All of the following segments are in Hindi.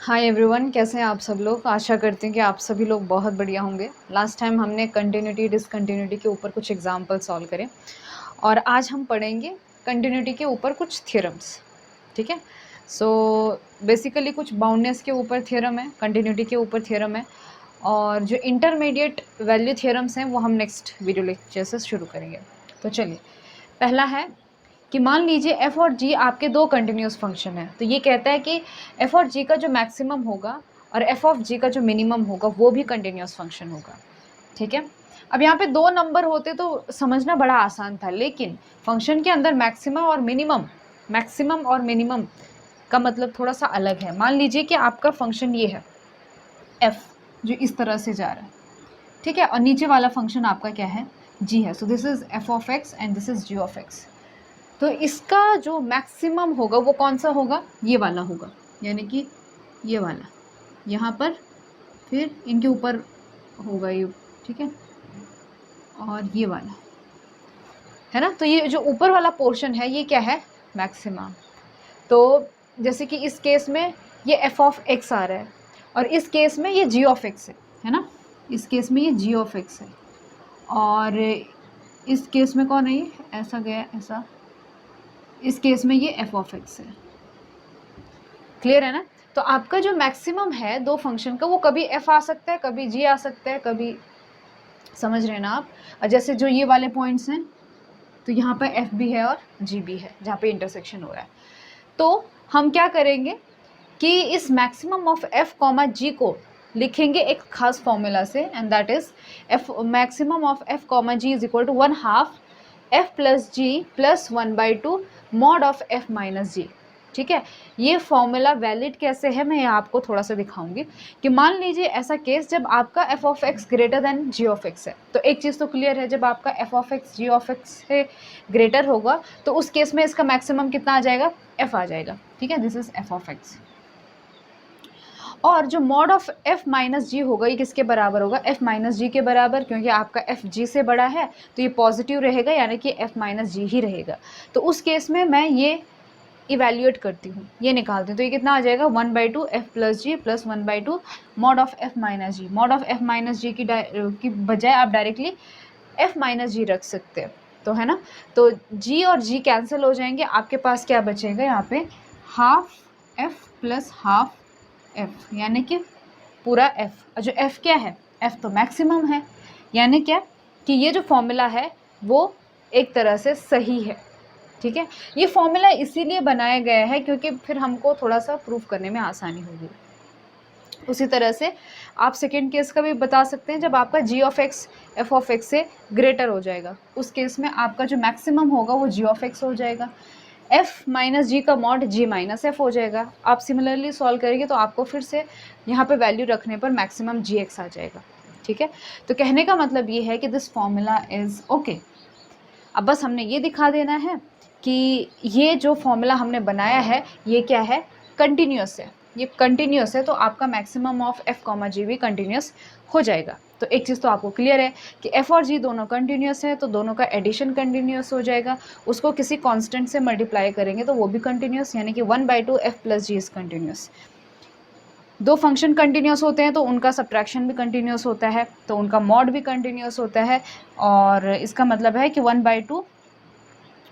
हाय एवरीवन, कैसे हैं आप सब लोग। आशा करते हैं कि आप सभी लोग बहुत बढ़िया होंगे। लास्ट टाइम हमने कंटिन्यूटी डिसकंटिन्यूटी के ऊपर कुछ एग्जांपल सॉल्व करे और आज हम पढ़ेंगे कंटिन्यूटी के ऊपर कुछ थ्योरम्स। ठीक है, सो बेसिकली कुछ बाउंडनेस के ऊपर थ्योरम है, कंटिन्यूटी के ऊपर थ्योरम है और जो इंटरमीडिएट वैल्यू थ्योरम्स हैं वो हम नेक्स्ट वीडियो लेक्चर से शुरू करेंगे। तो चलिए, पहला है कि मान लीजिए f और g आपके दो कंटिन्यूस फंक्शन है। तो ये कहता है कि f और g का जो मैक्सिमम होगा और f ऑफ g का जो मिनिमम होगा वो भी कंटिन्यूस फंक्शन होगा। ठीक है, अब यहाँ पे दो नंबर होते तो समझना बड़ा आसान था, लेकिन फंक्शन के अंदर मैक्सिमम और मिनिमम का मतलब थोड़ा सा अलग है। मान लीजिए कि आपका फंक्शन ये है f, जो इस तरह से जा रहा है, ठीक है, और नीचे वाला फंक्शन आपका क्या है, g है। So this is f of x and this is g of x। तो इसका जो मैक्सिमम होगा वो कौन सा होगा, ये वाला होगा, यानी कि ये वाला यहाँ पर, फिर इनके ऊपर होगा ये, ठीक है, और ये वाला है ना। तो ये जो ऊपर वाला पोर्शन है ये क्या है, मैक्सिमम। तो जैसे कि इस केस में ये f ऑफ x आ रहा है और इस केस में ये g ऑफ x है ना, इस केस में ये g ऑफ x है और इस केस में कौन है, ये ऐसा गया ऐसा, इस केस में ये f ऑफ x है। क्लियर है ना। तो आपका जो मैक्सिमम है दो फंक्शन का वो कभी f आ सकता है, कभी g आ सकता है, कभी, समझ रहे हैं ना आप। और जैसे जो ये वाले पॉइंट्स हैं तो यहाँ पर f भी है और g भी है जहाँ पे इंटरसेक्शन हो रहा है। तो हम क्या करेंगे कि इस maximum of f comma g को लिखेंगे एक खास फॉर्मूला से, and that is f maximum of f comma g is equal to 1/2 f plus g plus 1/2 mod of f minus g। ठीक है, ये फॉर्मूला वैलिड कैसे है मैं आपको थोड़ा सा दिखाऊंगी कि मान लीजिए ऐसा केस जब आपका f of x greater than g of x है। तो एक चीज़ तो क्लियर है, जब आपका f of x g of x से ग्रेटर होगा तो उस केस में इसका मैक्सिमम कितना आ जाएगा, f आ जाएगा। ठीक है, this is f of x। और जो मॉड ऑफ f माइनस जी होगा ये किसके बराबर होगा, f माइनस जी के बराबर, क्योंकि आपका f g से बड़ा है तो ये पॉजिटिव रहेगा, यानी कि f माइनस जी ही रहेगा। तो उस केस में मैं ये इवेल्यूएट करती हूँ, ये निकालती हूँ, तो ये कितना आ जाएगा 1/2 f plus G plus 1/2 mod of f minus G. Mod of f minus G की बजाय आप डायरेक्टली f माइनस जी रख सकते हैं, तो है ना। तो g और g कैंसिल हो जाएंगे, आपके पास क्या बचेगा यहाँ पे, half f plus half f, यानी कि पूरा f। जो f क्या है, f तो मैक्सिमम है, यानी क्या कि ये जो फॉर्मूला है वो एक तरह से सही है। ठीक है, ये फॉर्मूला इसीलिए बनाया गया है क्योंकि फिर हमको थोड़ा सा प्रूफ करने में आसानी होगी। उसी तरह से आप सेकेंड केस का भी बता सकते हैं, जब आपका g of x f of x से ग्रेटर हो जाएगा उस केस में आपका जो मैक्सिमम होगा वो g ऑफ x हो जाएगा, f माइनस जी का मॉड g माइनस f हो जाएगा। आप सिमिलरली सॉल्व करेंगे तो आपको फिर से यहाँ पे वैल्यू रखने पर मैक्सिमम gx आ जाएगा। ठीक है, तो कहने का मतलब ये है कि दिस फॉर्मूला इज़ ओके। अब बस हमने ये दिखा देना है कि ये जो फॉर्मूला हमने बनाया है ये क्या है, कंटिन्यूस है, ये कंटिन्यूस है, तो आपका मैक्सिमम ऑफ f कॉमा जी भी कंटिन्यूस हो जाएगा। तो एक चीज़ तो आपको क्लियर है कि f और g दोनों कंटिन्यूस है, तो दोनों का एडिशन कंटिन्यूस हो जाएगा। उसको किसी कांस्टेंट से मल्टीप्लाई करेंगे तो वो भी कंटिन्यूस, यानी कि 1/2 f plus g is continuous. दो फंक्शन कंटिन्यूस होते हैं तो उनका सब्ट्रैक्शन भी कंटिन्यूस होता है, तो उनका मॉड भी कंटिन्यूस होता है, और इसका मतलब है कि 1/2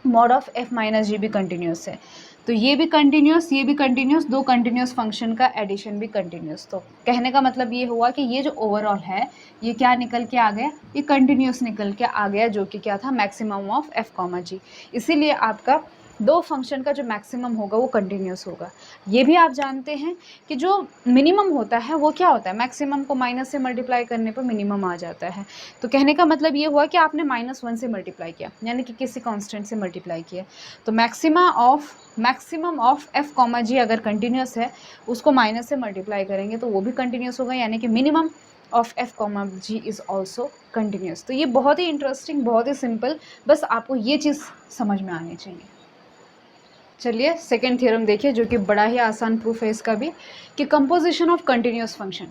मॉड ऑफ f माइनस जी भी कंटिन्यूस है। तो ये भी कंटिन्यूस, ये भी कंटिन्यूस, दो कंटिन्यूस फंक्शन का एडिशन भी कंटिन्यूस। तो कहने का मतलब ये हुआ कि ये जो ओवरऑल है ये क्या निकल के आ गया, ये कंटिन्यूस निकल के आ गया, जो कि क्या था, मैक्सिमम ऑफ f कॉमा जी। इसीलिए आपका दो फंक्शन का जो मैक्सिमम होगा वो कंटिन्यूस होगा। ये भी आप जानते हैं कि जो मिनिमम होता है वो क्या होता है, मैक्सिमम को माइनस से मल्टीप्लाई करने पर मिनिमम आ जाता है। तो कहने का मतलब ये हुआ कि आपने -1 से मल्टीप्लाई किया, यानी कि किसी कांस्टेंट से मल्टीप्लाई किया। तो मैक्सिमम ऑफ f कॉमा जी अगर कंटिन्यूस है उसको माइनस से मल्टीप्लाई करेंगे तो वो भी कंटिन्यूस होगा, यानी कि minimum of f comma g is also continuous. तो ये बहुत ही इंटरेस्टिंग, बहुत ही सिंपल, बस आपको ये चीज़ समझ में आनी चाहिए। चलिए सेकेंड थ्योरम देखिए, जो कि बड़ा ही आसान प्रूफ है इसका भी, कि composition of continuous function.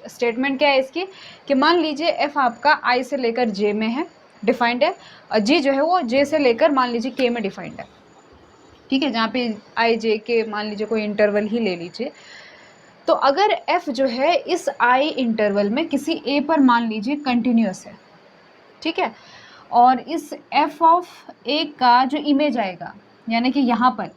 Statement क्या है इसकी कि मान लीजिए f आपका i से लेकर j में है, डिफाइंड है, और g जो है वो j से लेकर मान लीजिए k में डिफाइंड है। ठीक है, जहाँ पे i j k मान लीजिए कोई इंटरवल ही ले लीजिए। तो अगर f जो है इस i इंटरवल में किसी a पर मान लीजिए कंटिन्यूस है, ठीक है, और इस f ऑफ a का जो इमेज आएगा, यानी कि यहाँ पर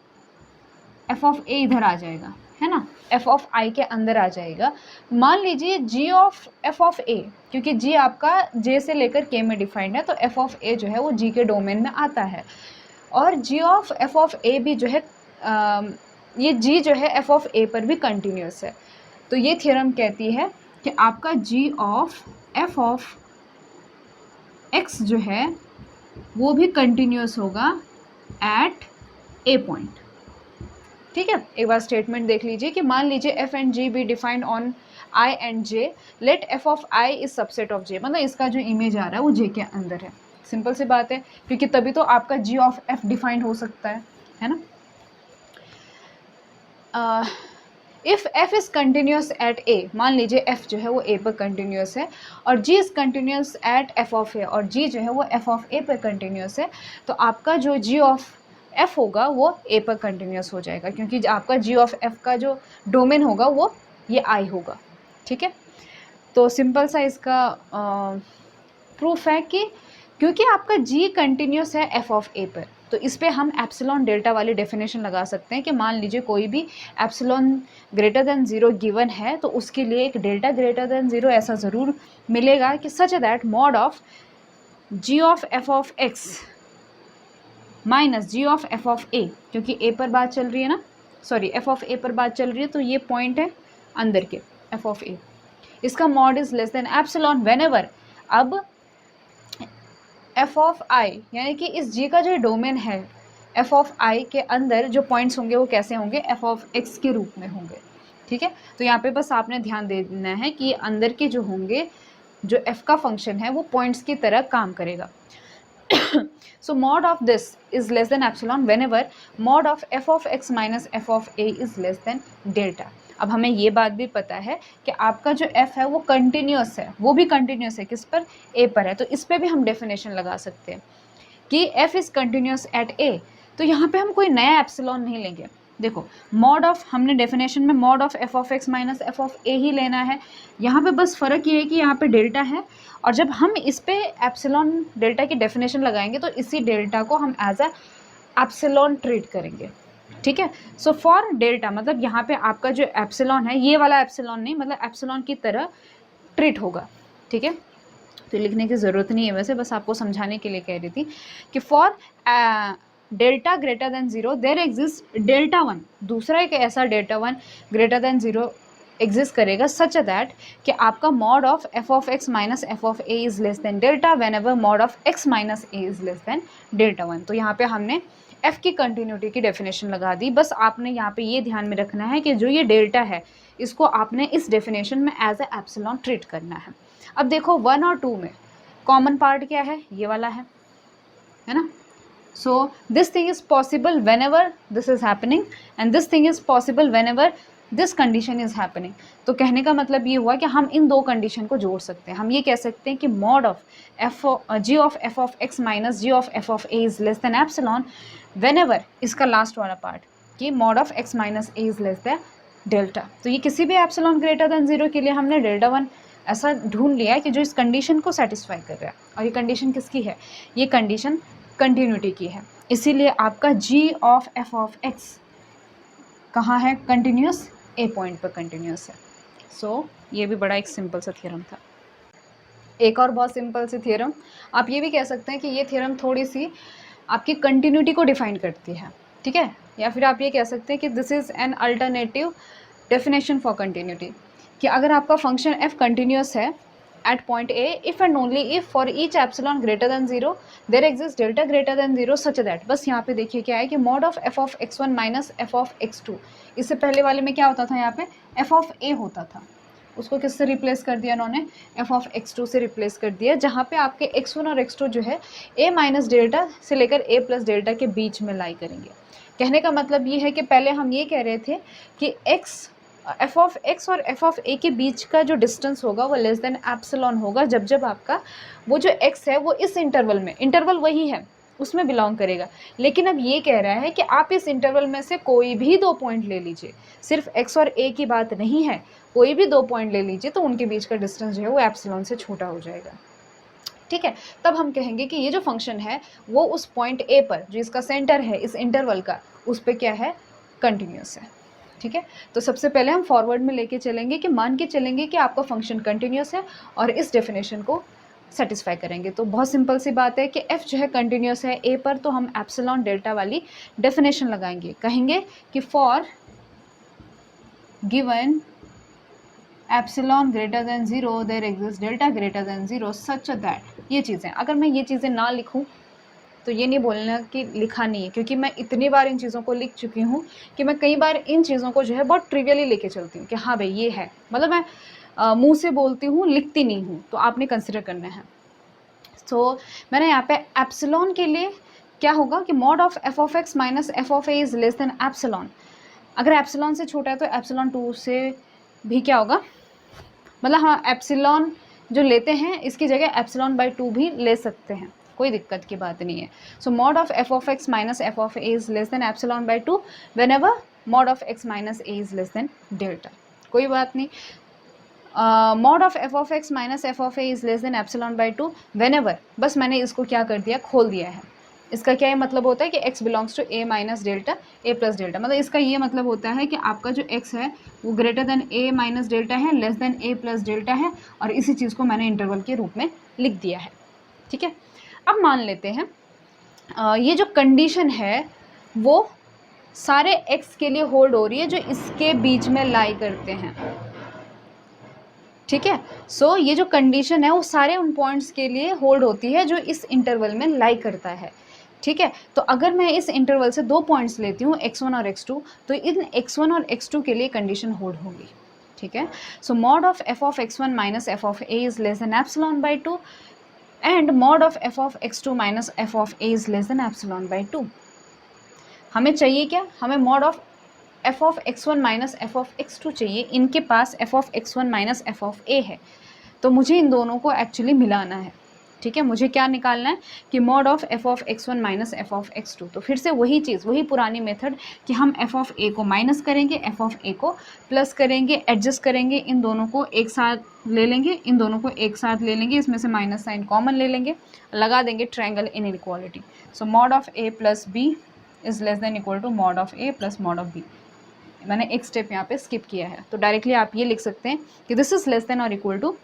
f ऑफ a इधर आ जाएगा, है ना, f ऑफ i के अंदर आ जाएगा। मान लीजिए g of f of a, क्योंकि g आपका j से लेकर k में डिफाइंड है, तो f ऑफ a जो है वो g के डोमेन में आता है, और g of f of a भी जो है ये g जो है f ऑफ a पर भी कंटिन्यूस है। तो ये थ्योरम कहती है कि आपका g of f of x जो है वो भी कंटिन्यूस होगा एट a पॉइंट। ठीक है, एक बार स्टेटमेंट देख लीजिए कि मान लीजिए f and g be defined on i and j, let f of i is subset of j, मतलब इसका जो इमेज आ रहा है वो j के अंदर है। सिंपल सी बात है, क्योंकि तभी तो आपका g ऑफ f डिफाइंड हो सकता है ना। If f is continuous at a, मान लीजिए f जो है वो a पर कंटिन्यूस है और g is continuous at f of a, और g जो है वो f ऑफ a पर कंटिन्यूस है, तो आपका जो g ऑफ f होगा वो a पर कंटिन्यूस हो जाएगा, क्योंकि आपका g ऑफ f का जो डोमेन होगा वो ये i होगा। ठीक है, तो सिंपल सा इसका प्रूफ है कि क्योंकि आपका g कंटिन्यूस है f ऑफ a पर, तो इस पर हम एप्सिलॉन डेल्टा वाली डेफिनेशन लगा सकते हैं कि मान लीजिए कोई भी एप्सिलॉन ग्रेटर देन 0 गिवन है, तो उसके लिए एक डेल्टा ग्रेटर देन 0 ऐसा ज़रूर मिलेगा कि सच that mod of g of f of x minus g of f of a, क्योंकि a पर बात चल रही है ना, सॉरी f ऑफ a पर बात चल रही है, तो ये पॉइंट है अंदर के f ऑफ a, इसका mod is less than epsilon whenever. अब f ऑफ i यानी कि इस g का जो डोमेन है f ऑफ i के अंदर जो पॉइंट्स होंगे वो कैसे होंगे, f ऑफ x के रूप में होंगे। ठीक है, तो यहाँ पे बस आपने ध्यान दे देना है कि अंदर के जो होंगे, जो f का फंक्शन है वो पॉइंट्स की तरह काम करेगा। So mod of this is less than epsilon whenever mod of f of x minus f of a is less than delta। अब हमें ये बात भी पता है कि आपका जो f है वो कंटिन्यूस है, वो भी कंटिन्यूस है किस पर, a पर है, तो इस पर भी हम डेफिनेशन लगा सकते हैं कि f is continuous at a। तो यहाँ पे हम कोई नया एप्सिलॉन नहीं लेंगे। देखो मॉड ऑफ, हमने डेफिनेशन में mod of f of x minus f of a ही लेना है, यहाँ पे बस फ़र्क ये है कि यहाँ पे डेल्टा है, और जब हम इस पे एप्सिलॉन डेल्टा की डेफिनेशन लगाएंगे तो इसी डेल्टा को हम एज अ एप्सिलॉन ट्रीट करेंगे। ठीक है, सो फॉर डेल्टा मतलब यहाँ पे आपका जो एप्सिलॉन है, ये वाला एप्सिलॉन नहीं, मतलब एप्सिलॉन की तरह ट्रीट होगा। ठीक है, तो लिखने की ज़रूरत नहीं है, वैसे बस आपको समझाने के लिए कह रही थी कि for delta greater than 0 there exist delta 1, दूसरा एक ऐसा डेल्टा 1 ग्रेटर देन 0 एग्जिस्ट करेगा सच दैट कि आपका mod of f of x minus f of a is less than delta when ever mod of x minus a is less than delta 1। तो यहाँ पे हमने f की कंटिन्यूटी की डेफिनेशन लगा दी। बस आपने यहाँ पे ये ध्यान में रखना है कि जो ये डेल्टा है इसको आपने इस डेफिनेशन में एज ए एप्सिलॉन ट्रीट करना है। अब देखो 1 और 2 में कॉमन पार्ट क्या है, ये वाला है ना। So this thing is possible whenever this is happening and this thing is possible whenever this condition is happening। तो कहने का मतलब ये हुआ कि हम इन दो कंडीशन को जोड़ सकते हैं। हम ये कह सकते हैं कि mod of g of f of x minus g of f of a is less than epsilon whenever, इसका लास्ट वाला पार्ट कि mod of x minus a is less than delta. तो ये किसी भी एप्सिलॉन ग्रेटर देन 0 के लिए हमने डेल्टा 1 ऐसा ढूंढ लिया है कि जो इस कंडीशन को सेटिस्फाई कर रहा है, और ये कंडीशन किसकी है, ये कंडीशन कंटिन्यूटी की है। इसीलिए आपका g of f of x कहाँ है, कंटिन्यूस, a पॉइंट पर कंटिन्यूस है। सो ये भी बड़ा एक सिंपल सा थ्योरम था। एक और बहुत सिंपल सी थ्योरम, आप ये भी कह सकते हैं कि ये थ्योरम थोड़ी सी आपकी कंटिन्यूटी को डिफाइन करती है। ठीक है, या फिर आप ये कह सकते हैं कि this is an alternative definition for continuity, कि अगर आपका फंक्शन f कंटिन्यूस है at point A if and only if for each epsilon greater than 0 there exists delta greater than 0 such that, बस यहाँ पे देखिए क्या है कि mod of f of x1 minus f of x2, इससे पहले वाले में क्या होता था, यहाँ पे f of a होता था, उसको किससे रिप्लेस कर दिया इन्होंने, f of x2 से रिप्लेस कर दिया, जहाँ पे आपके x1 और x2 जो है a माइनस डेल्टा से लेकर a प्लस डेल्टा के बीच में लाई करेंगे। कहने का मतलब ये है कि पहले हम ये कह रहे थे कि f ऑफ x और f ऑफ a के बीच का जो डिस्टेंस होगा वो लेस देन एप्सिलॉन होगा जब आपका वो जो x है वो इस इंटरवल में, इंटरवल वही है उसमें बिलोंग करेगा। लेकिन अब ये कह रहा है कि आप इस इंटरवल में से कोई भी 2 पॉइंट ले लीजिए, सिर्फ x और a की बात नहीं है, कोई भी 2 पॉइंट ले लीजिए तो उनके बीच का डिस्टेंस जो है वो एप्सिलॉन से छोटा हो जाएगा। ठीक है, तब हम कहेंगे कि ये जो फंक्शन है वो उस पॉइंट a पर जो इसका सेंटर है इस इंटरवल का, उस पर क्या है, कंटिन्यूस है। ठीक है, तो सबसे पहले हम फॉरवर्ड में लेके चलेंगे कि मान के चलेंगे कि आपका फंक्शन कंटिन्यूस है और इस डेफिनेशन को सेटिस्फाई करेंगे। तो बहुत सिंपल सी बात है कि f जो है कंटिन्यूस है a पर, तो हम एप्सिलॉन डेल्टा वाली डेफिनेशन लगाएंगे, कहेंगे कि for given epsilon greater than 0 there exist delta greater than 0 such that, ये चीज़ें, अगर मैं ये चीज़ें ना लिखूं तो ये नहीं बोलना कि लिखा नहीं है, क्योंकि मैं इतनी बार इन चीज़ों को लिख चुकी हूँ कि मैं कई बार इन चीज़ों को जो है बहुत ट्रिवियली लेके चलती हूँ कि हाँ भाई ये है, मतलब मैं मुंह से बोलती हूँ, लिखती नहीं हूँ, तो आपने कंसिडर करना है। तो मैंने यहाँ पे एप्सिलॉन के लिए क्या होगा कि mod of F of X minus F of A is less than epsilon. अगर एप्सिलॉन से छोटा है तो एप्सिलॉन 2 से भी क्या होगा, मतलब हाँ एप्सिलॉन जो लेते हैं इसकी जगह एप्सिलॉन बाई 2 भी ले सकते हैं, कोई दिक्कत की बात नहीं है। So mod of F of X minus F of A is less than epsilon by 2 whenever mod of X minus A is less than delta, कोई बात नहीं। Mod of F of X minus F of A is less than epsilon by 2 whenever, बस मैंने इसको क्या कर दिया, खोल दिया है। इसका क्या मतलब होता है कि x belongs to a minus delta a plus delta, मतलब इसका ये मतलब होता है कि आपका जो x है वो greater than a minus delta है, less than a plus delta है, और इसी चीज़ को मैंने इंटरवल के रूप में लिख दिया है। ठीक है, अब मान लेते हैं ये जो कंडीशन है वो सारे x के लिए होल्ड हो रही है जो इसके बीच में लाई करते हैं। ठीक है, सो ये जो कंडीशन है वो सारे उन पॉइंट्स के लिए होल्ड होती है जो इस इंटरवल में लाई करता है। ठीक है, तो अगर मैं इस इंटरवल से 2 पॉइंट्स लेती हूँ x1 और x2, तो इन x1 और x2 के लिए कंडीशन होल्ड होगी। ठीक है, so mod of f of x1 minus f of a is less than epsilon by 2 and mod of f of x2 minus f of a is less than epsilon by 2। हमें चाहिए क्या, हमें mod of f of x1 minus f of x2 चाहिए। इनके पास f of x1 minus f of a है, तो मुझे इन दोनों को एक्चुअली मिलाना है। ठीक है, मुझे क्या निकालना है कि mod of f of x1 minus f of x2, तो फिर से वही चीज़, वही पुरानी मेथड कि हम f ऑफ a को माइनस करेंगे, f ऑफ a को प्लस करेंगे, एडजस्ट करेंगे, इन दोनों को एक साथ ले लेंगे, इन दोनों को एक साथ ले लेंगे, इसमें से माइनस साइन कॉमन ले लेंगे, लगा देंगे triangle inequality. So mod of a plus b is less than equal to mod of a plus mod of b। मैंने एक स्टेप यहाँ पे स्किप किया है, तो डायरेक्टली आप ये लिख सकते हैं कि दिस इज लेस देन और इक्वल टू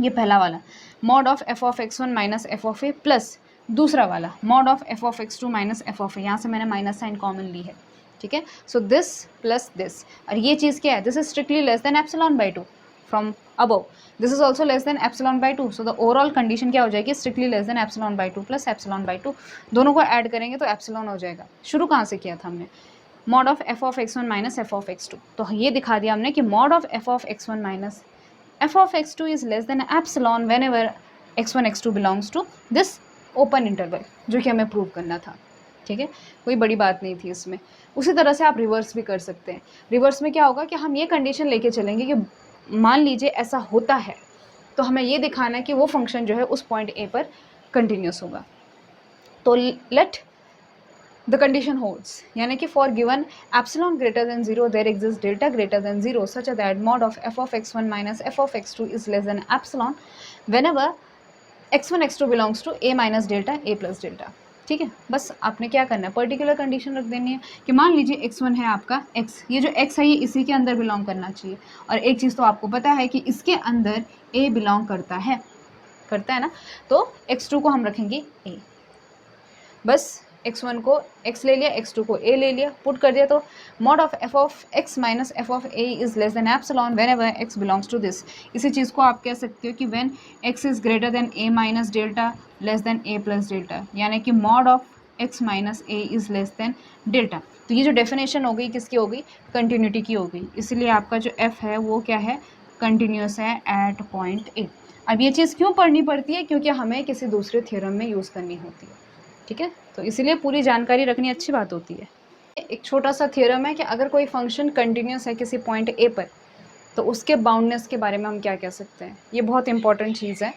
ये पहला वाला mod of F of x1 minus F of A plus दूसरा वाला mod of F of x2 minus F of A, यहाँ से मैंने माइनस साइन कॉमन ली है। ठीक है, सो दिस प्लस दिस, और ये चीज़ क्या है, this is strictly less than epsilon by 2 from above, this is also less than epsilon by 2, so the overall condition क्या हो जाएगी, strictly less than epsilon by 2 plus epsilon by 2, दोनों को ऐड करेंगे तो एप्सिलॉन हो जाएगा। शुरू कहाँ से किया था हमने, mod of F of x1 minus F of x2, तो ये दिखा दिया हमने कि mod of F of x1 minus f of x2 is less than epsilon whenever x1 x2 belongs to this open interval, जो कि हमें प्रूव करना था। ठीक है, कोई बड़ी बात नहीं थी इसमें। उसी तरह से आप रिवर्स भी कर सकते हैं। रिवर्स में क्या होगा कि हम ये कंडीशन लेके चलेंगे कि मान लीजिए ऐसा होता है, तो हमें ये दिखाना है कि वो फंक्शन जो है उस पॉइंट a पर कंटिन्यूस होगा। तो लेट द कंडीशन होल्ड्स, यानी कि for given epsilon greater than 0 there exist delta greater than 0 such that mod of f of x1 minus f of x2 is less than epsilon whenever x1 x2 belongs to a minus delta a plus delta. ठीक है, बस आपने क्या करना है, पर्टिकुलर कंडीशन रख देनी है कि मान लीजिए x1 है आपका x, ये जो x है ये इसी के अंदर बिलोंग करना चाहिए, और एक चीज़ तो आपको पता है कि इसके अंदर a बिलोंग करता है ना, तो x2 को हम रखेंगे a, बस x1 को x ले लिया, x2 को a ले लिया, पुट कर दिया, तो mod of f of x minus f of a is less than epsilon whenever x belongs to this. इसी चीज़ को आप कह सकते हो कि when x is greater than a minus delta less than a plus delta, यानी कि mod of x minus a is less than delta. तो ये जो डेफिनेशन हो गई किसकी हो गई, कंटिन्यूटी की हो गई, इसलिए आपका जो f है वो क्या है, कंटिन्यूस है एट पॉइंट a। अब ये चीज़ क्यों पढ़नी पड़ती है, क्योंकि हमें किसी दूसरे थ्योरम में यूज़ करनी होती है। ठीक है, तो इसीलिए पूरी जानकारी रखनी अच्छी बात होती है। एक छोटा सा थ्योरम है कि अगर कोई फंक्शन कंटिन्यूस है किसी पॉइंट ए पर, तो उसके बाउंडनेस के बारे में हम क्या कह सकते हैं। ये बहुत इंपॉर्टेंट चीज़ है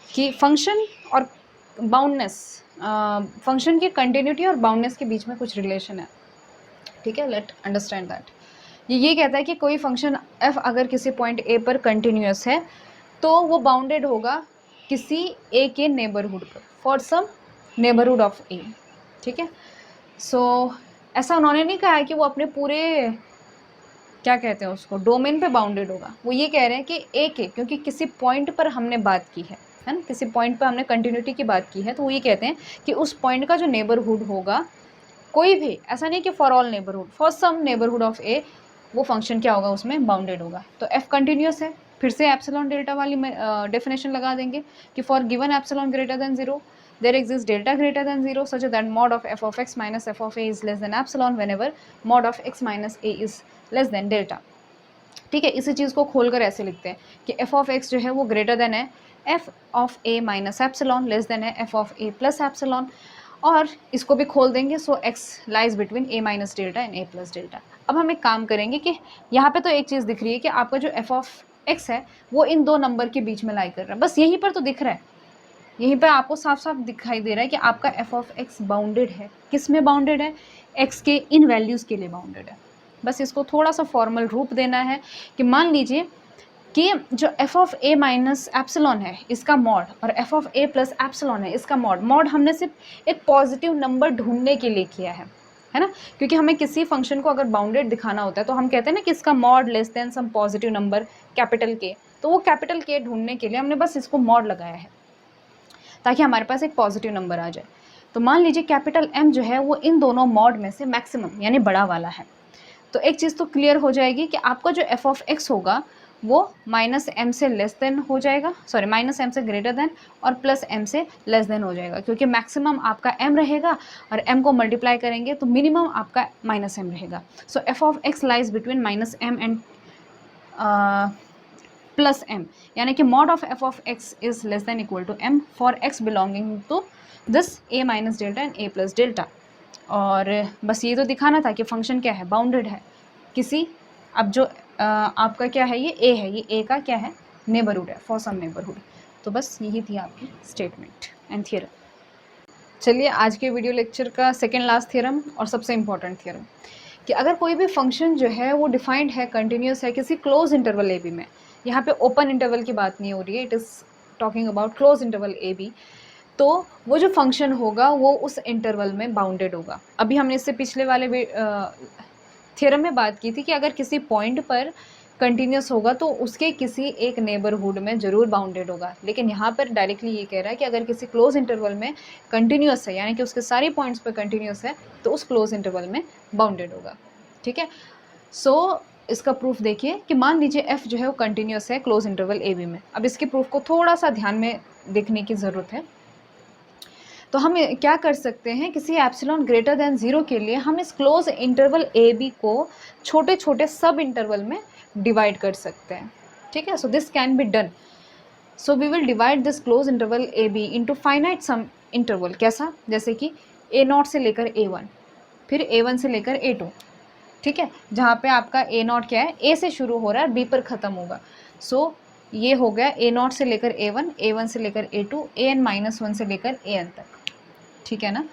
कि फंक्शन और बाउंडनेस फंक्शन की कंटिन्यूटी और बाउंडनेस के बीच में कुछ रिलेशन है, ठीक है, लेट अंडरस्टैंड दैट। ये कहता है कि कोई फंक्शन f अगर किसी पॉइंट a पर कंटिन्यूस है तो वो बाउंडेड होगा किसी a के नेबरहुड पर, for some neighbourhood of a, ठीक है। सो ऐसा उन्होंने नहीं कहा है कि वो अपने पूरे क्या कहते हैं उसको डोमेन पे बाउंडेड होगा, वो ये कह रहे हैं कि a के, क्योंकि किसी पॉइंट पर हमने बात की है ना, किसी पॉइंट पर हमने कंटिन्यूटी की बात की है, तो वो ये कहते हैं कि उस पॉइंट का जो नेबरहुड होगा, कोई भी, ऐसा नहीं कि for all neighbourhood, for some neighbourhood of A, वो फंक्शन क्या होगा, उसमें बाउंडेड होगा। तो f कंटिन्यूस है, फिर से एप्सिलॉन डेल्टा वाली डेफिनेशन लगा देंगे कि for given epsilon greater than 0 there exist delta greater than 0 such that mod of f of x minus f of a is less than epsilon whenever mod of x minus a is less than delta, ठीक है। इसी चीज़ को खोलकर ऐसे लिखते हैं कि f ऑफ x जो है वो ग्रेटर देन है f of a minus epsilon, less than है f of a plus epsilon, और इसको भी खोल देंगे, सो x lies between a minus delta and a plus delta. अब हम एक काम करेंगे कि यहाँ पे तो एक चीज़ दिख रही है कि आपका जो f ऑफ x है वो इन दो नंबर के बीच में लाई कर रहा है, बस यहीं पर तो दिख रहा है, यहीं पर आपको साफ साफ दिखाई दे रहा है कि आपका f ऑफ x बाउंडेड है। किस में बाउंडेड है? x के इन वैल्यूज़ के लिए बाउंडेड है। बस इसको थोड़ा सा फॉर्मल रूप देना है कि मान लीजिए कि जो f of a minus epsilon है इसका मॉड और f of a plus epsilon है इसका मॉड हमने सिर्फ एक पॉजिटिव नंबर ढूंढने के लिए किया है ना, क्योंकि हमें किसी फंक्शन को अगर बाउंडेड दिखाना होता है तो हम कहते हैं ना कि इसका mod less than some positive number capital K, तो वो कैपिटल K ढूंढने के लिए हमने बस इसको मॉड लगाया है ताकि हमारे पास एक पॉजिटिव नंबर आ जाए। तो मान लीजिए कैपिटल M जो है वो इन दोनों मॉड में से मैक्सिमम यानी बड़ा वाला है, तो एक चीज़ तो क्लियर हो जाएगी कि आपका जो f ऑफ x होगा वो माइनस m से लेस देन हो जाएगा, सॉरी माइनस m से ग्रेटर देन और प्लस m से लेस देन हो जाएगा, क्योंकि मैक्सिमम आपका m रहेगा और m को मल्टीप्लाई करेंगे तो मिनिमम आपका माइनस m रहेगा। So f of x lies between minus m and plus m, यानी कि mod of f of x is less than equal to m for x belonging to this a minus delta and a plus delta. और बस ये तो दिखाना था कि फंक्शन क्या है, बाउंडेड है किसी, अब जो आपका क्या है, ये a है, ये a का क्या है, नेबरहुड है, फॉर सम नेबरहुड। तो बस यही थी आपकी स्टेटमेंट एंड थियरम। चलिए आज के वीडियो लेक्चर का सेकेंड लास्ट थियरम और सबसे इम्पॉर्टेंट थियरम कि अगर कोई भी फंक्शन जो है वो डिफाइंड है, कंटिन्यूस है किसी क्लोज इंटरवल a b में, यहाँ पे ओपन इंटरवल की बात नहीं हो रही है, it is talking about close interval a b, तो वो जो फंक्शन होगा वो उस इंटरवल में बाउंडेड होगा। अभी हमने इससे पिछले वाले थ्योरम में बात की थी कि अगर किसी पॉइंट पर कंटिन्यूस होगा तो उसके किसी एक नेबरहुड में ज़रूर बाउंडेड होगा, लेकिन यहाँ पर डायरेक्टली ये कह रहा है कि अगर किसी क्लोज इंटरवल में कंटिन्यूस है यानी कि उसके सारे पॉइंट्स पर कंटिन्यूस है तो उस क्लोज इंटरवल में बाउंडेड होगा, ठीक है। सो इसका प्रूफ देखिए कि मान लीजिए f जो है वो कंटिन्यूस है क्लोज इंटरवल a b में। अब इसके प्रूफ को थोड़ा सा ध्यान में देखने की ज़रूरत है। तो हम क्या कर सकते हैं, किसी एप्सिलॉन ग्रेटर देन 0 के लिए हम इस क्लोज इंटरवल ए बी को छोटे छोटे सब इंटरवल में डिवाइड कर सकते हैं, ठीक है। So this can be done. So we will divide this close interval A B into finite some interval. कैसा? जैसे कि a0 से लेकर a1, फिर a1 से लेकर a2, ठीक है, जहाँ पे आपका a0 क्या है, a से शुरू हो रहा है, b पर ख़त्म होगा। सो ये हो गया a0 से लेकर a1, a1 से लेकर a2, an माइनस 1 से लेकर an तक, ठीक है ना।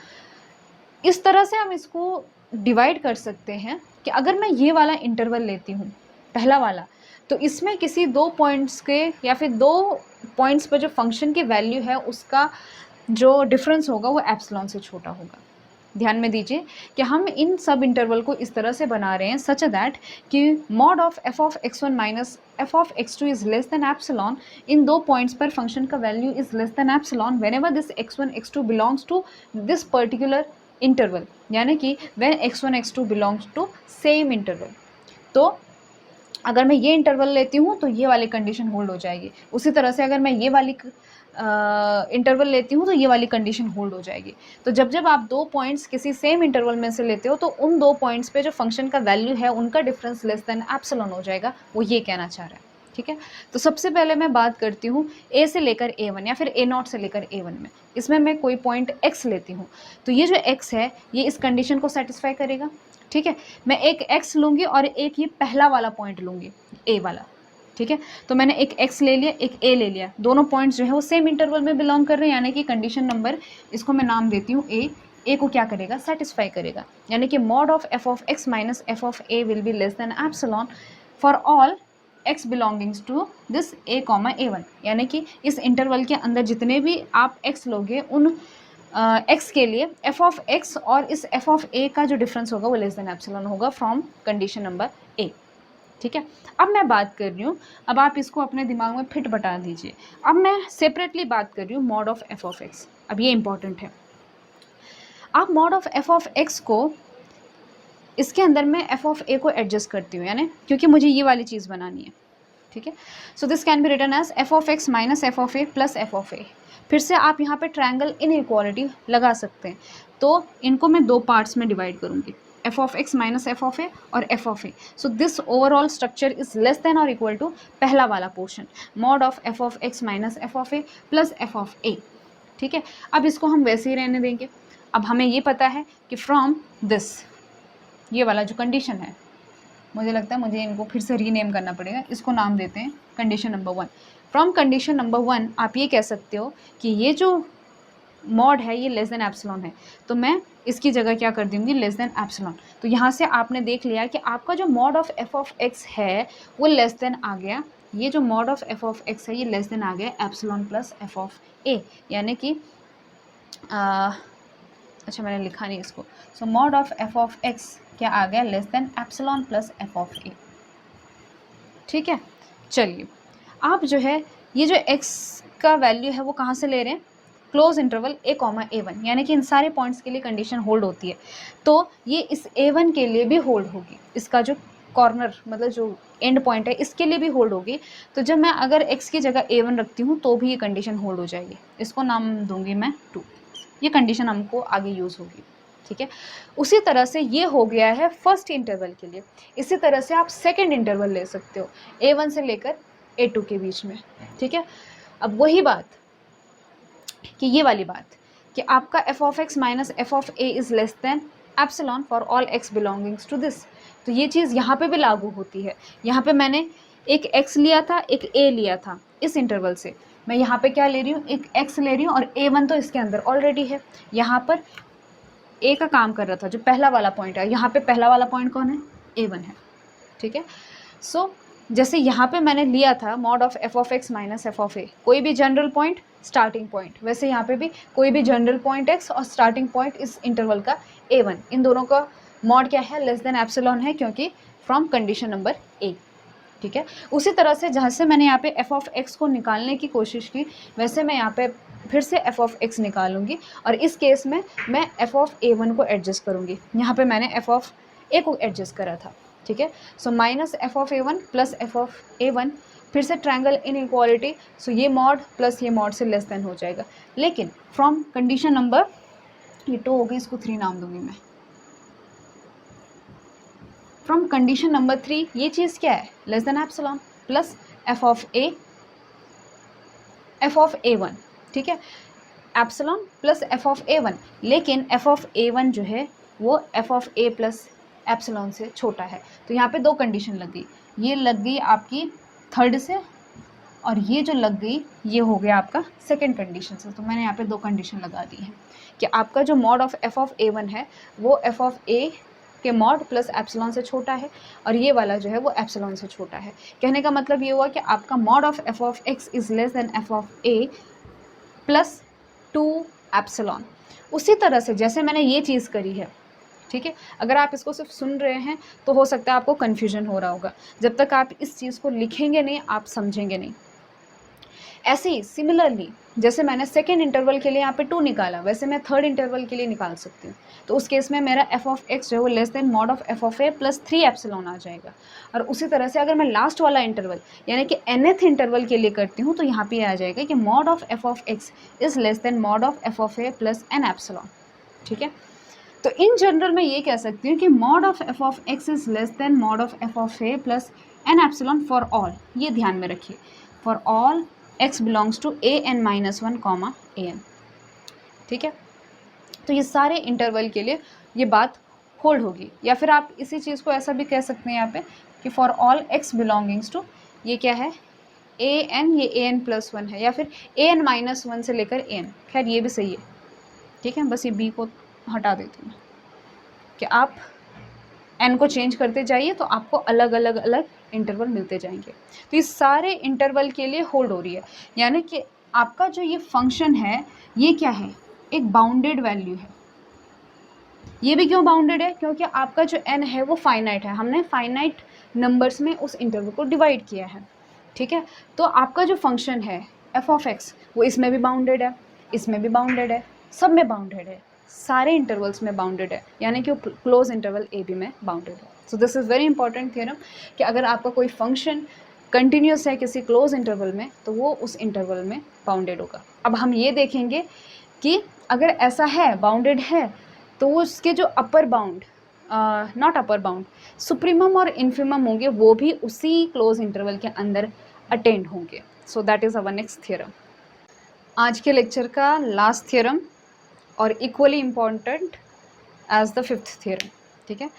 इस तरह से हम इसको डिवाइड कर सकते हैं कि अगर मैं ये वाला इंटरवल लेती हूँ, पहला वाला, तो इसमें किसी दो पॉइंट्स के या फिर दो पॉइंट्स पर जो फंक्शन की वैल्यू है उसका जो डिफरेंस होगा वो एप्सिलॉन से छोटा होगा। ध्यान में दीजिए कि हम इन सब इंटरवल को इस तरह से बना रहे हैं सच दैट कि mod of f of x1 minus f of x2 is less than epsilon, इन दो पॉइंट्स पर फंक्शन का value is less than epsilon whenever this x1 x2 belongs to this particular interval, यानी कि when x1 x2 belongs to same interval. तो अगर मैं ये इंटरवल लेती हूँ तो ये वाली कंडीशन होल्ड हो जाएगी, उसी तरह से अगर मैं ये वाली इंटरवल लेती हूँ तो ये वाली कंडीशन होल्ड हो जाएगी। तो जब जब आप दो पॉइंट्स किसी सेम इंटरवल में से लेते हो तो उन दो पॉइंट्स पे जो फंक्शन का वैल्यू है उनका डिफरेंस लेस देन एप्सिलॉन हो जाएगा, वो ये कहना चाह रहा है, ठीक है। तो सबसे पहले मैं बात करती हूँ a से लेकर a1 या फिर a0 से लेकर a1 में, इसमें मैं कोई पॉइंट x लेती हूँ, तो ये जो x है ये इस कंडीशन को सेटिस्फाई करेगा, ठीक है। मैं एक x लूँगी और एक ये पहला वाला पॉइंट लूँगी a वाला, ठीक है। तो मैंने एक x ले लिया, एक a ले लिया, दोनों पॉइंट्स जो है वो सेम इंटरवल में बिलोंग कर रहे हैं, यानी कि कंडीशन नंबर, इसको मैं नाम देती हूँ a को क्या करेगा, सेटिस्फाई करेगा, यानी कि mod of f of x minus f of a will be less than epsilon for all x belongings to this a comma a1, यानी कि इस इंटरवल के अंदर जितने भी आप x लोगे उन x के लिए f ऑफ x और इस f ऑफ a का जो डिफरेंस होगा वो लेस देन एप्सिलॉन होगा फ्रॉम कंडीशन नंबर a। ठीक है। अब मैं बात कर रही हूँ, अब आप इसको अपने दिमाग में फिट बता दीजिए। अब मैं सेपरेटली बात कर रही हूँ mod of f of x। अब ये इंपॉर्टेंट है, आप mod of f of x को इसके अंदर मैं f ऑफ a को एडजस्ट करती हूँ, यानी क्योंकि मुझे ये वाली चीज़ बनानी है। ठीक है। So this can be written as f of x minus f of a plus f of a। फिर से आप यहाँ पे ट्रायंगल इनइक्वालिटी लगा सकते हैं, तो इनको मैं दो पार्ट्स में डिवाइड करूँगी, f of x minus f of a और f of a। So this overall structure is less than और इक्वल टू पहला वाला portion, mod of f of x minus f of a plus f of a। ठीक है। अब इसको हम वैसे ही रहने देंगे। अब हमें ये पता है कि फ्रॉम दिस, ये वाला जो कंडीशन है, मुझे लगता है मुझे इनको फिर से रीनेम करना पड़ेगा, इसको नाम देते हैं condition number 1। From condition number 1 आप ये कह सकते हो कि ये जो मॉड है ये लेस देन एप्सिलॉन है, तो मैं इसकी जगह क्या कर दूंगी, लेस देन एप्सिलॉन। तो यहाँ से आपने देख लिया कि आपका जो mod of f of x है वो लेस देन आ गया, ये जो mod of f of x है ये लेस देन आ गया epsilon plus f of a, यानी कि अच्छा मैंने लिखा नहीं इसको। So mod of f of x क्या आ गया, less than epsilon plus f of a। ठीक है। चलिए, आप जो है ये जो x का वैल्यू है वो कहाँ से ले रहे हैं, close interval a comma a1, यानी कि इन सारे पॉइंट्स के लिए कंडीशन होल्ड होती है, तो ये इस a1 के लिए भी होल्ड होगी, इसका जो कॉर्नर मतलब जो एंड पॉइंट है इसके लिए भी होल्ड होगी। तो जब मैं अगर x की जगह a1 रखती हूँ तो भी ये कंडीशन होल्ड हो जाएगी, इसको नाम दूंगी मैं 2, ये कंडीशन हमको आगे यूज़ होगी। ठीक है। उसी तरह से ये हो गया है फर्स्ट इंटरवल के लिए। इसी तरह से आप सेकंड इंटरवल ले सकते हो a1 से लेकर a2 के बीच में। ठीक है। अब वही बात कि ये वाली बात कि आपका f of x minus f of a is less than epsilon for all x belongings to this, तो ये चीज़ यहाँ पे भी लागू होती है। यहाँ पे मैंने एक x लिया था, एक a लिया था, इस इंटरवल से मैं यहाँ पे क्या ले रही हूँ, एक x ले रही हूँ, और a1 तो इसके अंदर ऑलरेडी है। यहाँ पर a का काम कर रहा था, जो पहला वाला पॉइंट है, यहाँ पे पहला वाला पॉइंट कौन है, a1 है। ठीक है। सो जैसे यहाँ पे मैंने लिया था mod of f of x minus f of a, कोई भी जनरल पॉइंट स्टार्टिंग पॉइंट, वैसे यहाँ पे भी कोई भी जनरल पॉइंट x और स्टार्टिंग पॉइंट इस इंटरवल का a1, इन दोनों का मॉड क्या है, लेस देन एप्सिलॉन है, क्योंकि फ्रॉम कंडीशन नंबर a। ठीक है। उसी तरह से जहाँ से मैंने यहाँ पे f ऑफ x को निकालने की कोशिश की, वैसे मैं यहाँ पे फिर से f ऑफ x निकालूंगी, और इस केस में मैं f ऑफ a1 को एडजस्ट करूँगी। यहाँ पे मैंने f ऑफ a को एडजस्ट करा था। ठीक है। So minus f of a1 plus f of a1, फिर से ट्रायंगल इनइक्वालिटी, सो ये मॉड प्लस ये मॉड से लेस देन हो जाएगा। लेकिन फ्रॉम कंडीशन नंबर, ये 2 हो गई, इसको 3 नाम दूंगी मैं। फ्रॉम कंडीशन नंबर 3 ये चीज़ क्या है, less than epsilon plus f of a1। ठीक है। Epsilon plus f of a1, लेकिन f ऑफ a1 जो है वो f of a plus epsilon से छोटा है। तो यहाँ पे दो कंडीशन लग गई, ये लग गई आपकी थर्ड से, और ये जो लग गई ये हो गया आपका सेकंड कंडीशन से। तो मैंने यहाँ पे दो कंडीशन लगा दी है कि आपका जो mod of f of a1 है वो f ऑफ a के मॉड प्लस एप्सिलॉन से छोटा है, और ये वाला जो है वो एप्सिलॉन से छोटा है। कहने का मतलब ये हुआ कि आपका mod of f of x is less then f of a plus 2 epsilon. उसी तरह से जैसे मैंने ये चीज़ करी है, ठीक है, अगर आप इसको सिर्फ सुन रहे हैं तो हो सकता है आपको कन्फ्यूजन हो रहा होगा, जब तक आप इस चीज़ को लिखेंगे नहीं आप समझेंगे नहीं। ऐसे ही सिमिलरली जैसे मैंने सेकेंड इंटरवल के लिए यहाँ पे 2 निकाला, वैसे मैं थर्ड इंटरवल के लिए निकाल सकती हूँ। तो उस केस में मेरा f ऑफ x जो है वो less than mod of f of a plus 3 epsilon आ जाएगा। और उसी तरह से अगर मैं लास्ट वाला इंटरवल यानी कि nth इंटरवल के लिए करती हूँ तो यहाँ पे आ जाएगा कि mod of f of x is less than mod of f of a plus n epsilon. ठीक है। तो इन जनरल मैं ये कह सकती हूँ कि mod of f of x is less than mod of f of a plus n epsilon for all, ये ध्यान में रखिए, for all x belongs to an minus 1 comma an। ठीक है। तो ये सारे इंटरवल के लिए ये बात होल्ड होगी, या फिर आप इसी चीज़ को ऐसा भी कह सकते हैं यहाँ पे कि for all x belongings to, ये क्या है ए एन, ये ए एन प्लस 1 है, या फिर ए एन माइनस 1 से लेकर ए एन, खैर ये भी सही है, ठीक है। बस ये बी को हटा देती हूँ कि आप एन को चेंज करते जाइए तो आपको अलग अलग अलग इंटरवल मिलते जाएंगे। तो ये सारे इंटरवल के लिए होल्ड हो रही है, यानी कि आपका जो ये फंक्शन है ये क्या है, एक बाउंडेड वैल्यू है। ये भी क्यों बाउंडेड है, क्योंकि आपका जो एन है वो फाइनाइट है, हमने फाइनाइट नंबर्स में उस इंटरवल को डिवाइड किया है, ठीक है। तो आपका जो फंक्शन है एफ ऑफ एक्स वो इसमें भी बाउंडेड है, इसमें भी बाउंडेड है, सब में बाउंडेड है, सारे इंटरवल्स में बाउंडेड है, यानी कि वो क्लोज इंटरवल ए बी में बाउंडेड है। So this is very important theorem कि अगर आपका कोई फंक्शन कंटिन्यूस है किसी क्लोज इंटरवल में तो वो उस इंटरवल में बाउंडेड होगा। अब हम ये देखेंगे कि अगर ऐसा है, बाउंडेड है, तो उसके जो upper bound, not upper bound, supremum और इन्फीमम होंगे वो भी उसी क्लोज इंटरवल के अंदर अटेंड होंगे। So that is our next theorem, आज के लेक्चर का लास्ट थ्योरम और equally important as the fifth theorem, ठीक है।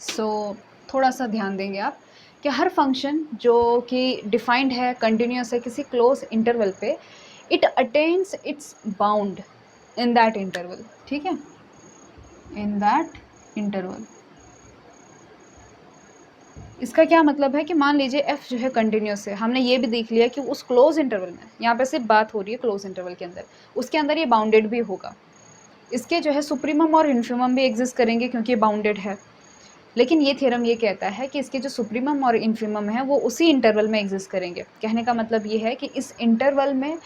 सो थोड़ा सा ध्यान देंगे आप कि हर फंक्शन जो कि डिफाइंड है, कंटिन्यूस है किसी क्लोज इंटरवल पे, it attains it's bound in that interval, ठीक है, इन दैट इंटरवल। इसका क्या मतलब है कि मान लीजिए f जो है कंटिन्यूस है, हमने ये भी देख लिया कि उस क्लोज इंटरवल में, यहाँ पे सिर्फ बात हो रही है क्लोज इंटरवल के अंदर, उसके अंदर ये बाउंडेड भी होगा, इसके जो है सुप्रीमम और इन्फीमम भी एग्जिस्ट करेंगे क्योंकि ये बाउंडेड है। लेकिन ये थ्योरम ये कहता है कि इसके जो सुप्रीमम और इन्फीमम है वो उसी इंटरवल में एग्जिस्ट करेंगे। कहने का मतलब ये है कि इस इंटरवल में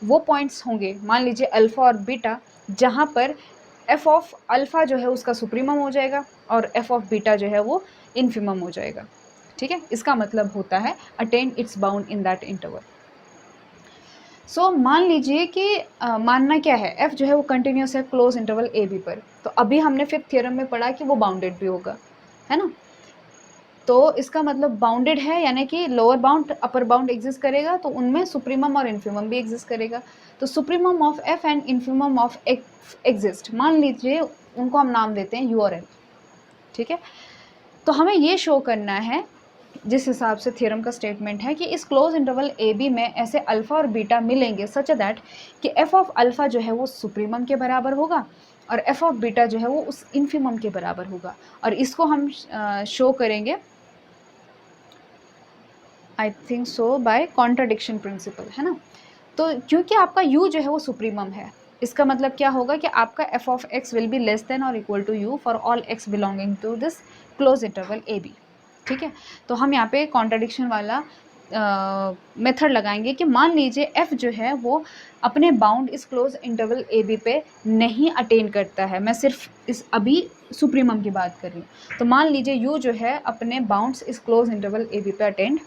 वो पॉइंट्स होंगे, मान लीजिए अल्फ़ा और बीटा, जहाँ पर एफ ऑफ अल्फ़ा जो है उसका सुप्रीमम हो जाएगा और एफ ऑफ बीटा जो है वो इन्फीमम हो जाएगा, ठीक है। इसका मतलब होता है attain its bound in that interval. So मान लीजिए कि मानना क्या है, एफ जो है वो कंटिन्यूस है क्लोज इंटरवल ए बी पर, तो अभी हमने फिफ्थ थ्योरम में पढ़ा कि वो बाउंडेड भी होगा, है ना। तो इसका मतलब बाउंडेड है यानी कि lower bound upper bound exist करेगा, तो उनमें सुप्रीमम और इन्फीमम भी एग्जिस्ट करेगा। तो supremum of F and infimum of exist, मान लीजिए उनको हम नाम देते हैं यू और एल, ठीक है। तो हमें ये शो करना है, जिस हिसाब से थ्योरम का स्टेटमेंट है, कि इस क्लोज इंटरवल ए बी में ऐसे अल्फ़ा और बीटा मिलेंगे सच दैट कि एफ ऑफ अल्फ़ा जो है वो सुप्रीमम के बराबर होगा और एफ ऑफ बीटा जो है वो उस इन्फीमम के बराबर होगा। और इसको हम शो करेंगे I think so by contradiction principle, है ना। तो क्योंकि आपका u जो है वो सुप्रीमम है, इसका मतलब क्या होगा कि आपका f of x will be less than और equal to u for all x belonging to this close interval A B, ठीक है। तो हम यहाँ पे कॉन्ट्राडिक्शन वाला मेथड लगाएंगे कि मान लीजिए f जो है वो अपने बाउंड इस क्लोज इंटरवल ए बी पे नहीं अटेन करता है, मैं सिर्फ इस अभी सुप्रीमम की बात कर रही हूँ। तो मान लीजिए u जो है अपने बाउंड्स इस क्लोज इंटरवल ए बी पे अटेंड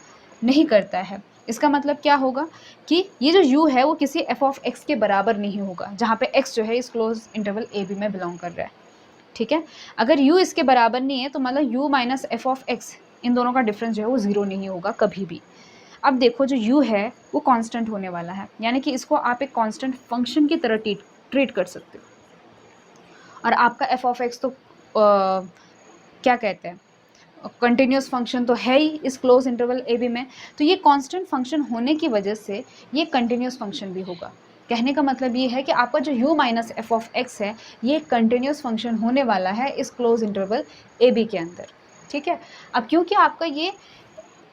नहीं करता है, इसका मतलब क्या होगा कि ये जो u है वो किसी f ऑफ x के बराबर नहीं होगा, जहाँ पे x जो है इस क्लोज इंटरवल ए बी में बिलोंग कर रहा है, ठीक है। अगर u इसके बराबर नहीं है तो मतलब u minus F of x, इन दोनों का डिफरेंस जो है वो ज़ीरो नहीं होगा कभी भी। अब देखो जो u है वो कांस्टेंट होने वाला है, यानी कि इसको आप एक कांस्टेंट फंक्शन की तरह ट्रीट कर सकते हो। और आपका f ऑफ x तो क्या कहते हैं, कंटिन्यूस फंक्शन तो है ही इस क्लोज इंटरवल ए बी में, तो ये कांस्टेंट फंक्शन होने की वजह से ये कंटिन्यूस फंक्शन भी होगा। कहने का मतलब ये है कि आपका जो u minus F of x है ये कंटिन्यूस फंक्शन होने वाला है इस क्लोज इंटरवल ए बी के अंदर, ठीक है। अब क्योंकि आपका ये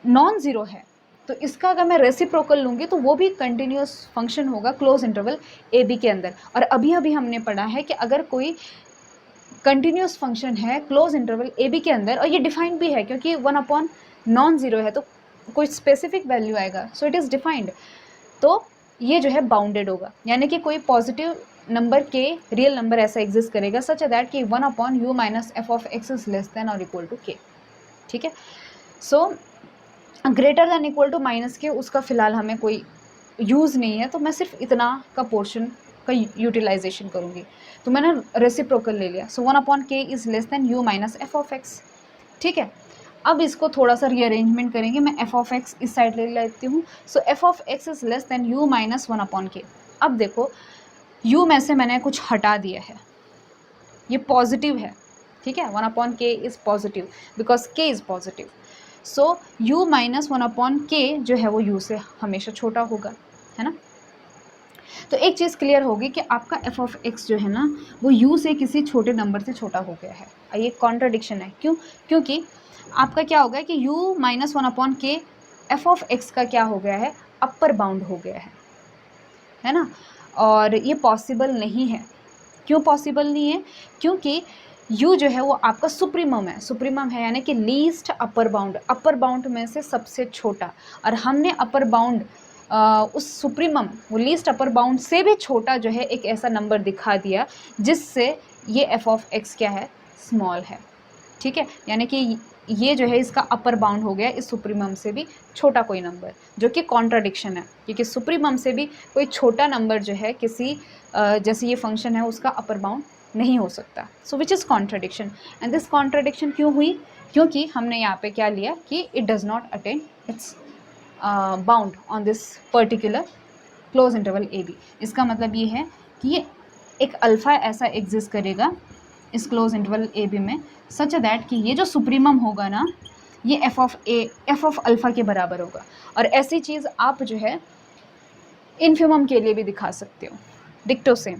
नॉन ज़ीरो है तो इसका अगर मैं रेसिप्रोकल लूँगी तो वो भी कंटिन्यूस फंक्शन होगा क्लोज इंटरवल ए बी के अंदर। और अभी अभी हमने पढ़ा है कि अगर कोई कंटिन्यूस फंक्शन है क्लोज इंटरवल ए बी के अंदर, और ये डिफाइंड भी है क्योंकि 1 नॉन ज़ीरो है तो कोई स्पेसिफिक वैल्यू आएगा, सो इट इज़ डिफाइंड, तो ये जो है बाउंडेड होगा, यानी कि कोई पॉजिटिव नंबर के रियल नंबर ऐसा एग्जिस्ट करेगा सच दैट कि 1/u minus F of x is less than और इक्वल टू के, ठीक है। So greater than equal to minus K उसका फ़िलहाल हमें कोई यूज़ नहीं है, तो मैं सिर्फ इतना का पोर्शन का यूटिलाइजेशन करूँगी। तो मैंने रेसिप्रोकल ले लिया, so 1/k is less than u minus F of X, ठीक है। अब इसको थोड़ा सा रीअरेंजमेंट करेंगे, मैं एफ ऑफ एक्स इस साइड ले लेती हूँ, so F of X is less than u minus 1/k। अब देखो u में से मैंने कुछ हटा दिया है, ये पॉजिटिव है, ठीक है, 1/k is positive because k is positive. So u minus 1/k जो है वो u से हमेशा छोटा होगा, है ना। तो एक चीज़ क्लियर होगी कि आपका एफ ऑफ एक्स जो है ना वो u से किसी छोटे नंबर से छोटा हो गया है। ये कॉन्ट्राडिक्शन है, क्यों? क्योंकि आपका क्या हो गया कि u minus 1/k F of x का क्या हो गया है, अपर बाउंड हो गया है ना। और ये पॉसिबल नहीं है। क्यों पॉसिबल नहीं है? क्योंकि u जो है वो आपका सुप्रीमम है, सुप्रीमम है यानी कि least upper bound, upper bound में से सबसे छोटा। और हमने अपर बाउंड उस सुप्रीमम, वो लीस्ट अपर बाउंड से भी छोटा जो है एक ऐसा नंबर दिखा दिया जिससे ये एफ ऑफ एक्स क्या है, स्मॉल है, ठीक है। यानी कि ये जो है इसका अपर बाउंड हो गया इस सुप्रीमम से भी छोटा कोई नंबर, जो कि कॉन्ट्राडिक्शन है, क्योंकि सुप्रीमम से भी कोई छोटा नंबर जो है किसी जैसे ये फंक्शन है उसका अपर बाउंड नहीं हो सकता। So which is contradiction, and this contradiction क्यों हुई? क्योंकि हमने यहाँ पे क्या लिया कि it does not attain its bound on this particular close interval A B. इसका मतलब ये है कि ये एक अल्फ़ा ऐसा एग्जिस्ट करेगा इस क्लोज इंटरवल ए बी में सच दैट कि ये जो सुप्रीमम होगा ना ये एफ ऑफ अल्फ़ा के बराबर होगा। और ऐसी चीज़ आप जो है इन्फिमम के लिए भी दिखा सकते हो, डिक्टो सेम,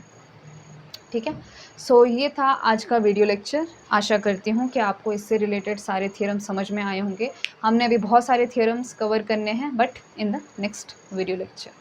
ठीक है। सो ये था आज का वीडियो लेक्चर। आशा करती हूँ कि आपको इससे रिलेटेड सारे थ्योरम समझ में आए होंगे। हमने अभी बहुत सारे थ्योरम्स कवर करने हैं but in the next video lecture.